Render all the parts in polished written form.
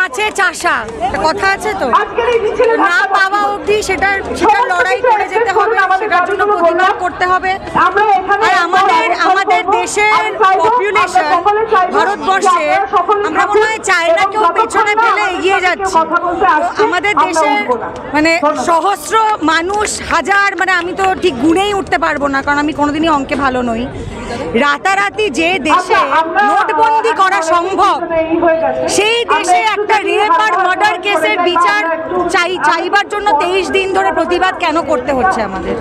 পাঁচে চাষা কথা আছে তো, না পাওয়া অবধি সেটার লড়াই করে যেতে হবে, সেটার জন্য প্রতিবাদ করতে হবে। আর আমাদের দেশের পপুলেশন ভারতবর্ষে আমরা মনে হয় চায়নাকেও পেছনে ফেলে এগিয়ে যাচ্ছি। আমাদের দেশের মানে সহস্র মানুষ, হাজার, মানে আমি তো ঠিক গুনেই উঠতে পারবো না, কারণ আমি কোনোদিনই অঙ্কে ভালো নই। রাতারাতি যে দেশে নোটবন্দি করা সম্ভব, সেই দেশে একটা রেপ আর মার্ডার কেসের বিচার চাইবার জন্য 23 দিন ধরে প্রতিবাদ কেন করতে হচ্ছে আমাদের?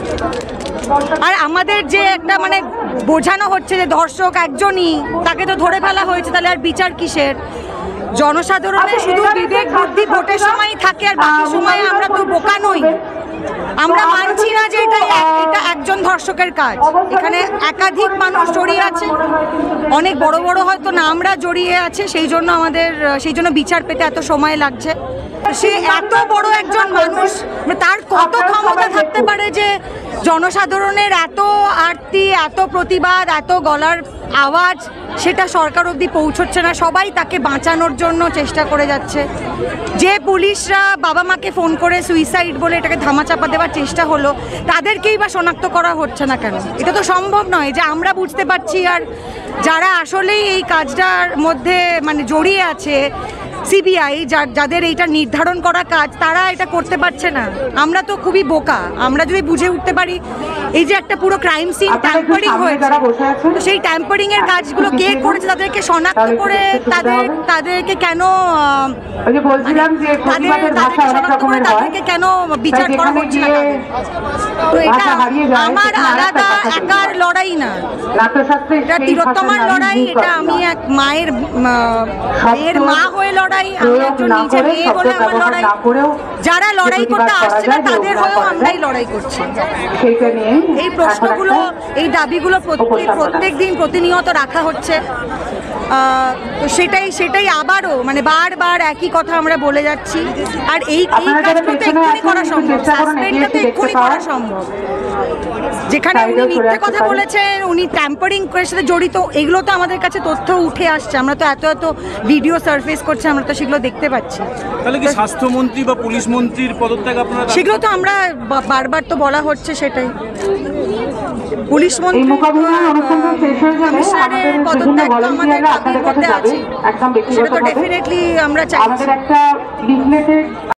আর আমাদের যে একটা মানে বোঝানো হচ্ছে যে ধর্ষক একজনই, তাকে তো ধরে ফেলা হয়েছে, তাহলে আর বিচার কিসের? জনসাধারণের শুধু বিবেক বুদ্ধি ভোটের সময় থাকে, আর বাকি সময়ে আমরা তো বোকা নই। আমরা মানছি না যে এটা একজন ধর্ষকের কাজ, এখানে একাধিক মানুষ জড়িয়ে আছে, অনেক বড় বড় হয়তো নামরা জড়িয়ে আছে, সেই জন্য বিচার পেতে এত সময় লাগছে। সে এত বড় একজন মানুষ, তার কত ক্ষমতা থাকতে পারে যে জনসাধারণের এত আরতি, এত প্রতিবাদ, এত গলার আওয়াজ সেটা সরকার অবধি পৌঁছচ্ছে না। সবাই তাকে বাঁচানোর জন্য চেষ্টা করে যাচ্ছে। যে পুলিশরা বাবা মাকে ফোন করে সুইসাইড বলে এটাকে ধামাচাপা দেওয়ার চেষ্টা হলো, তাদেরকেই বা শনাক্ত করা হচ্ছে না কেন? এটা তো সম্ভব নয় যে আমরা বুঝতে পারছি আর যারা আসলেই এই কাজটার মধ্যে মানে জড়িয়ে আছে, সিবিআই যাদের এইটা নির্ধারণ করা কাজ, তারা এটা করতে পারছে না। আমরা তো খুবই বোকা। আমরা যদি বুঝে উঠতে পারি এই যে একটা পুরো ক্রাইম সিন ট্যাম্পারিং হয়েছে, তো সেই ট্যাম্পারিং এর কাজগুলো কে করেছে তাদেরকে শনাক্ত করে তাদেরকে কেন তাদেরকে কেন বিচার করা হচ্ছে না? তো এটা আমার আলাদা একার লড়াই না, এটা তিলোত্তমার লড়াই। এটা আমি এক মায়ের মা হয়ে লড়াই, আমি একজন নিজে মেয়ে বলে আমার লড়াই। যারা লড়াই করতে আসছে না তাদের হয়েও আমরাই লড়াই করছি। এই প্রশ্নগুলো, এই দাবিগুলো প্রত্যেক দিন প্রতিনিয়ত রাখা হচ্ছে। তো সেটাই আবারও মানে বারবার একই কথা আমরা বলে যাচ্ছি। আর এই কাজটা তো এক্ষুনি করা সম্ভব, সাসপেন্ডটা তো এক্ষুনি করা সম্ভব। যেখানে উনি মিথ্যে কথা বলেছেন, উনি ট্যাম্পারিং করে সাথে জড়িত, এগুলো তো আমাদের কাছে তথ্য উঠে আসছে। আমরা তো এত ভিডিও সার্ফেস করছে, আমরা তো সেগুলো দেখতে পাচ্ছি। তাহলে কি স্বাস্থ্যমন্ত্রী বা পুলিশ মন্ত্রীর পদত্যাগ আপনারা? সেগুলো তো আমরা বারবার তো বলা হচ্ছে, সেটাই। পুলিশ মন্ত্রী কমিশনারের পদত্যাগ তো আমাদের দাবির মধ্যে আছে, সেটা তো ডেফিনেটলি আমরা চাইছি।